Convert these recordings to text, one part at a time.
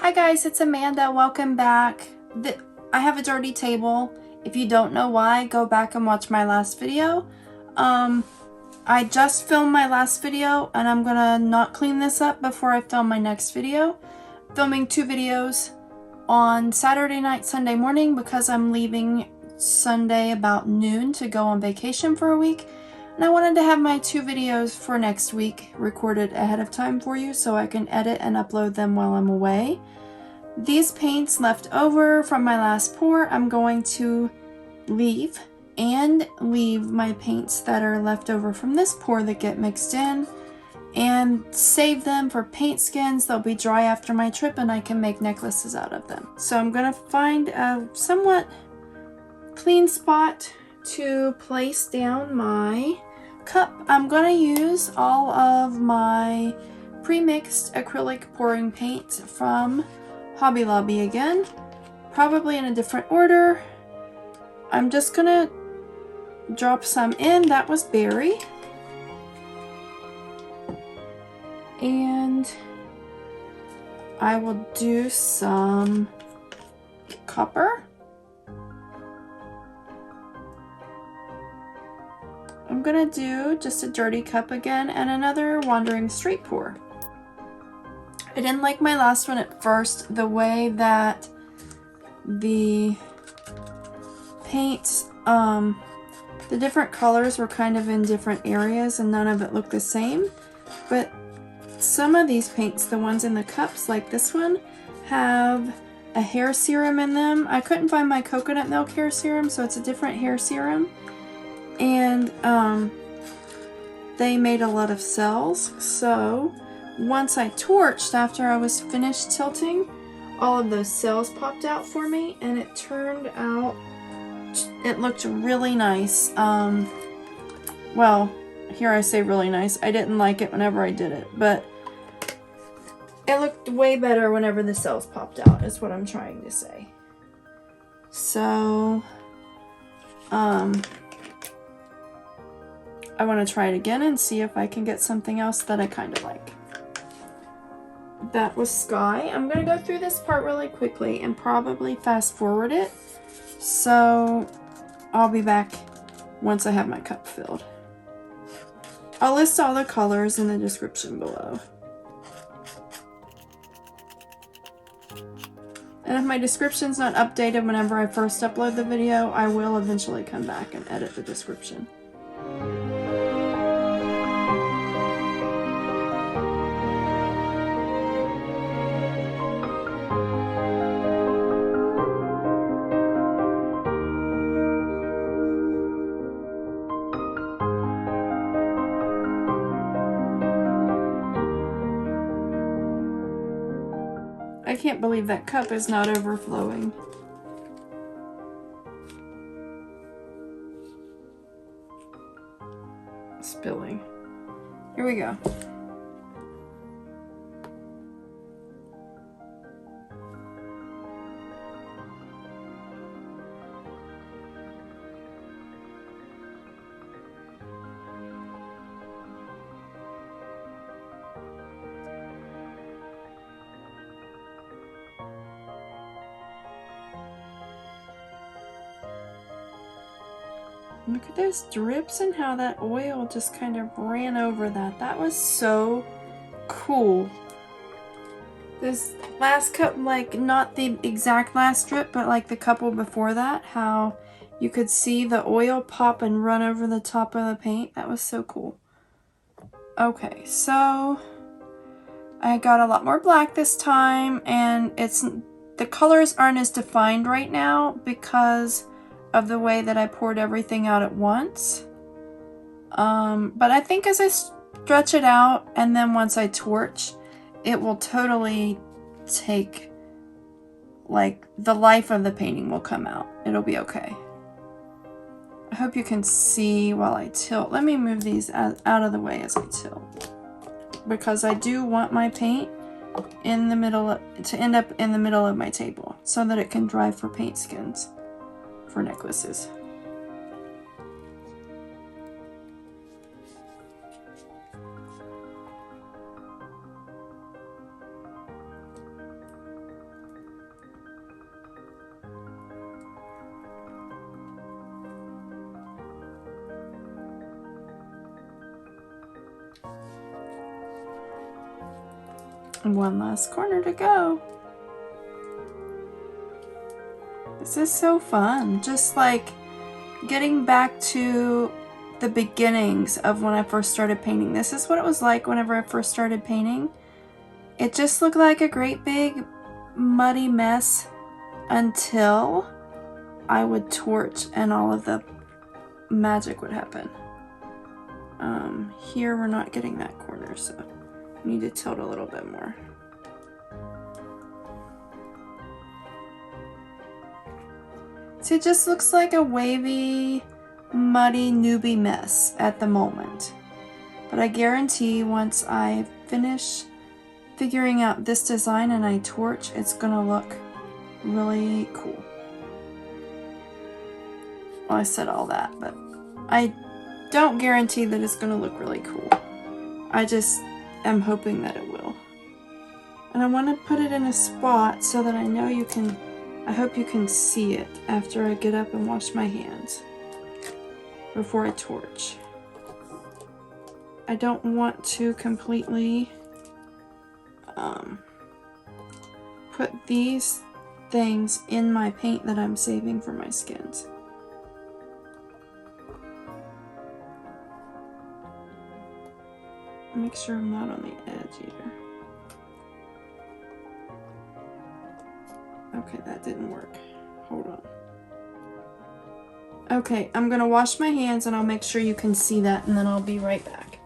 Hi guys, it's Amanda. Welcome back. I have a dirty table. If you don't know why, go back and watch my last video. I just filmed my last video and I'm gonna not clean this up before I film my next video. Filming 2 videos on Saturday night, Sunday morning because I'm leaving Sunday about noon to go on vacation for a week. And I wanted to have my 2 videos for next week recorded ahead of time for you so I can edit and upload them while I'm away. These paints left over from my last pour, I'm going to leave my paints that are left over from this pour that get mixed in and save them for paint skins. They'll be dry after my trip and I can make necklaces out of them. So I'm going to find a somewhat clean spot to place down my cup. I'm going to use all of my pre-mixed acrylic pouring paint from Hobby Lobby again, probably in a different order. I'm just gonna drop some in. That was berry. And I will do some copper. I'm gonna do just a dirty cup again and another wandering straight pour. I didn't like my last one at first, the way that the paints, the different colors were kind of in different areas and none of it looked the same. But some of these paints, the ones in the cups like this one, have a hair serum in them. I couldn't find my coconut milk hair serum, so it's a different hair serum. And they made a lot of cells, so once I torched, after I was finished tilting, all of those cells popped out for me and it turned out, it looked really nice. Well, here I say really nice. I didn't like it whenever I did it, but it looked way better whenever the cells popped out, is what I'm trying to say. So, I want to try it again and see if I can get something else that I kind of like. That was sky. I'm going to go through this part really quickly and probably fast forward it. So I'll be back once I have my cup filled. I'll list all the colors in the description below. And if my description's not updated whenever I first upload the video, I will eventually come back and edit the description. I can't believe that cup is not overflowing. Spilling. Here we go. Look at those drips and how that oil just kind of ran over that. That was so cool. This last cup, like not the exact last drip, but like the couple before that, how you could see the oil pop and run over the top of the paint. That was so cool. Okay, so I got a lot more black this time, and the colors aren't as defined right now because of the way that I poured everything out at once. But I think as I stretch it out and then once I torch, it will totally take, like, the life of the painting will come out. It'll be okay. I hope you can see while I tilt. Let me move these out of the way as I tilt, because I do want my paint in the middle to end up in the middle of my table so that it can dry for paint skins for necklaces. One last corner to go. This is so fun. Just like getting back to the beginnings of when I first started painting. This is what it was like whenever I first started painting. It just looked like a great big muddy mess until I would torch and all of the magic would happen. Here we're not getting that corner, so I need to tilt a little bit more. So it just looks like a wavy, muddy, newbie mess at the moment. But I guarantee once I finish figuring out this design and I torch, it's gonna look really cool. Well, I said all that, but I don't guarantee that it's gonna look really cool. I just am hoping that it will. And I want to put it in a spot so that I know you can, I hope you can see it after I get up and wash my hands before I torch. I don't want to completely put these things in my paint that I'm saving for my skins. Make sure I'm not on the edge either. Okay, that didn't work. Hold on. Okay, I'm gonna wash my hands and I'll make sure you can see that and then I'll be right back.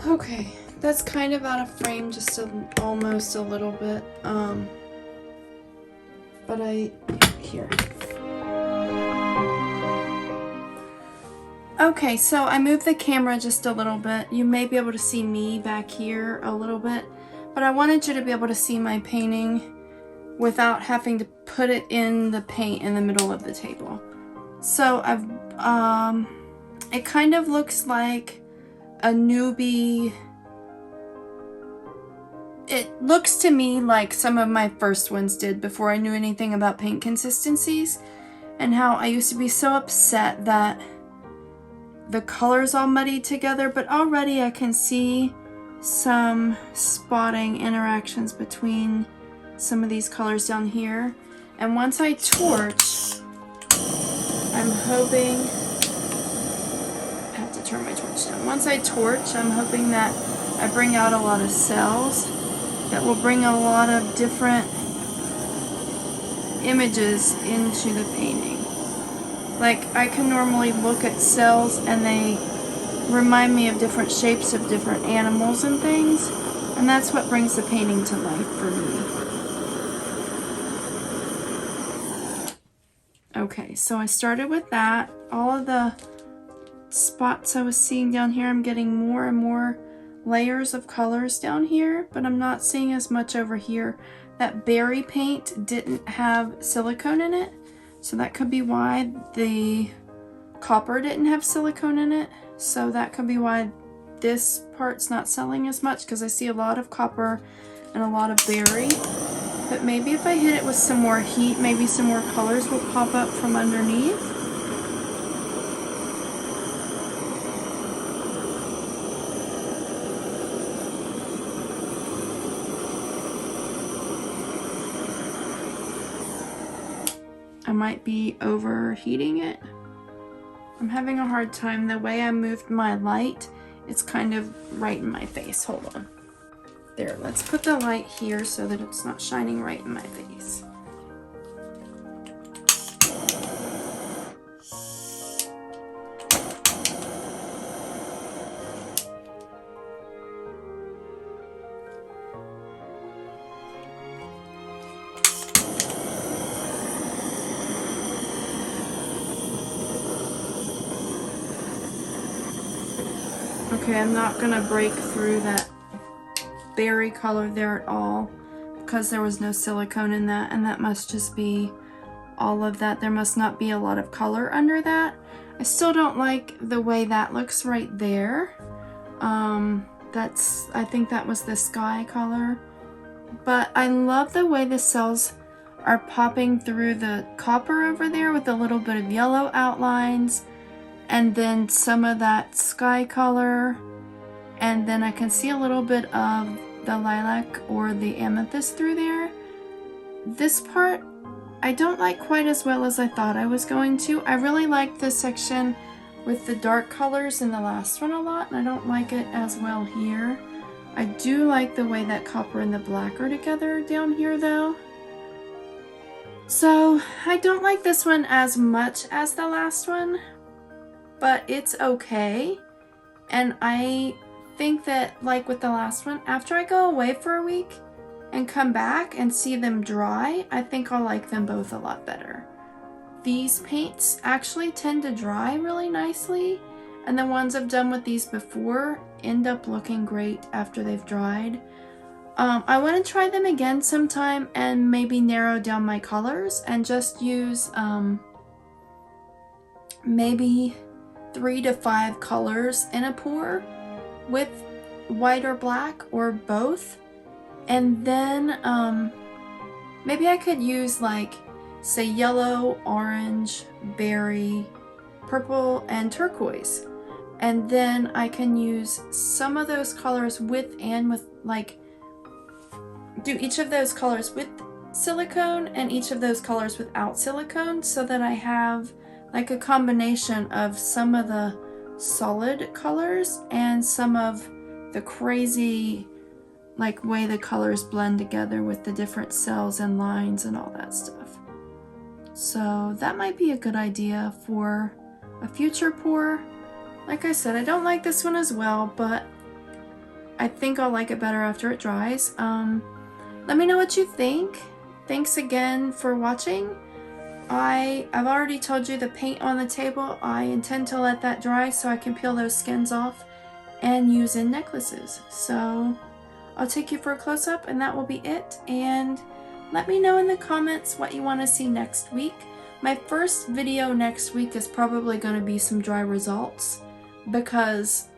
Okay, that's kind of out of frame just almost a little bit. But here. Okay, so I moved the camera just a little bit. You may be able to see me back here a little bit, but I wanted you to be able to see my painting without having to put it in the paint in the middle of the table. So I've, it kind of looks like a newbie. It looks to me like some of my first ones did before I knew anything about paint consistencies, and how I used to be so upset that the colors all muddied together, but already I can see some spotting interactions between some of these colors down here. And once I torch, I'm hoping, I have to turn my torch down. Once I torch, I'm hoping that I bring out a lot of cells that will bring a lot of different images into the painting. Like, I can normally look at cells and they remind me of different shapes of different animals and things, and that's what brings the painting to life for me. Okay, so I started with that. All of the spots I was seeing down here, I'm getting more and more layers of colors down here, but I'm not seeing as much over here. That berry paint didn't have silicone in it, so that could be why the copper didn't have silicone in it. So that could be why this part's not selling as much, because I see a lot of copper and a lot of berry. But maybe if I hit it with some more heat, maybe some more colors will pop up from underneath. I might be overheating it. I'm having a hard time. The way I moved my light, it's kind of right in my face. Hold on. There, let's put the light here so that it's not shining right in my face. Okay, I'm not gonna break through that berry color there at all because there was no silicone in that, and that must just be all of that. There must not be a lot of color under that. I still don't like the way that looks right there. I think that was the sky color, but I love the way the cells are popping through the copper over there with a little bit of yellow outlines, and then some of that sky color, and then I can see a little bit of the lilac or the amethyst through there. This part I don't like quite as well as I thought I was going to. I really like this section with the dark colors in the last one a lot, and I don't like it as well here. I do like the way that copper and the black are together down here though. So I don't like this one as much as the last one, but it's okay. And I think that, like with the last one, after I go away for a week and come back and see them dry, I think I'll like them both a lot better. These paints actually tend to dry really nicely, and the ones I've done with these before end up looking great after they've dried. I want to try them again sometime and maybe narrow down my colors and just use maybe 3 to 5 colors in a pour with white or black or both. And then maybe I could use, like, say yellow, orange, berry, purple, and turquoise. And then I can use some of those colors with like, do each of those colors with silicone and each of those colors without silicone, so that I have like a combination of some of the solid colors and some of the crazy, like, way the colors blend together with the different cells and lines and all that stuff. So that might be a good idea for a future pour. Like I said, I don't like this one as well, but I think I'll like it better after it dries. Let me know what you think. Thanks again for watching. I've already told you the paint on the table, I intend to let that dry so I can peel those skins off and use in necklaces. So I'll take you for a close-up and that will be it. And let me know in the comments what you want to see next week. My first video next week is probably going to be some dry results, because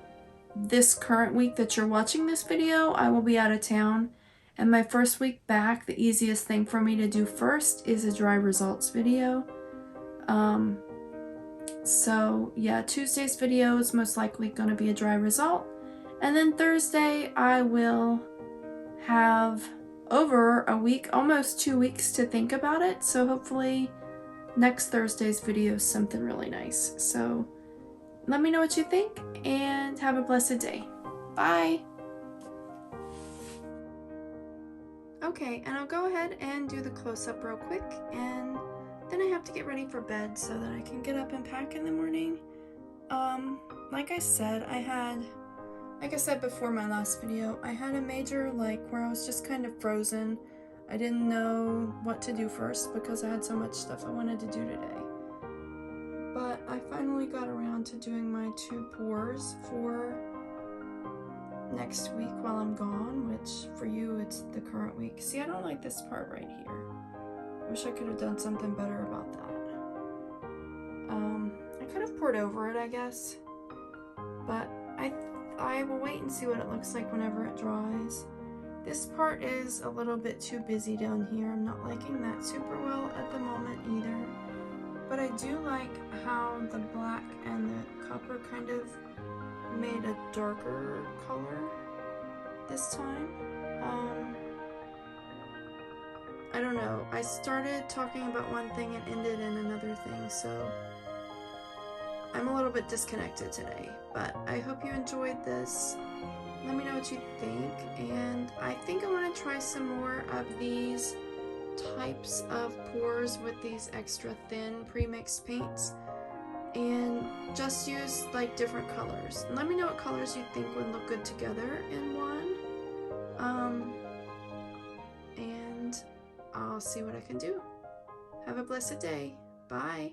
this current week that you're watching this video, I will be out of town. And my first week back, the easiest thing for me to do first is a dry results video. So yeah, Tuesday's video is most likely going to be a dry result. And then Thursday, I will have over a week, almost 2 weeks to think about it. So hopefully next Thursday's video is something really nice. So let me know what you think and have a blessed day. Bye. Okay, and I'll go ahead and do the close-up real quick, and then I have to get ready for bed so that I can get up and pack in the morning. Like I said before my last video, I had a major, where I was just kind of frozen. I didn't know what to do first because I had so much stuff I wanted to do today. But I finally got around to doing my 2 pours for next week while I'm gone, which for you it's the current week. See, I don't like this part right here. Wish I could have done something better about that. I could have poured over it, I guess, but I will wait and see what it looks like whenever it dries. This part is a little bit too busy down here. I'm not liking that super well at the moment either, but I do like how the black and the copper kind of made a darker color this time. I don't know, I started talking about one thing and ended in another thing, so I'm a little bit disconnected today, but I hope you enjoyed this. Let me know what you think, and I think I want to try some more of these types of pours with these extra thin pre-mixed paints, and just use different colors. And let me know what colors you think would look good together in one. And I'll see what I can do. Have a blessed day. Bye.